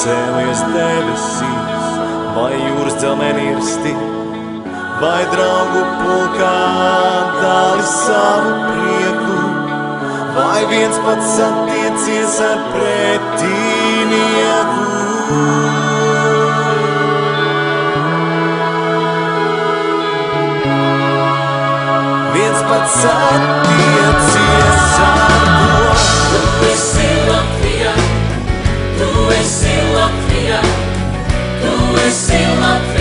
cēlies debesīs, vai jūras dzelmenirsti, vai draugu pulkā dāli savu prieku, vai viens pats satiecies ar pretinieku. Viens pats satiecies ar ko. Tu esi Latvija, tu esi Latvija, tu esi Latvija.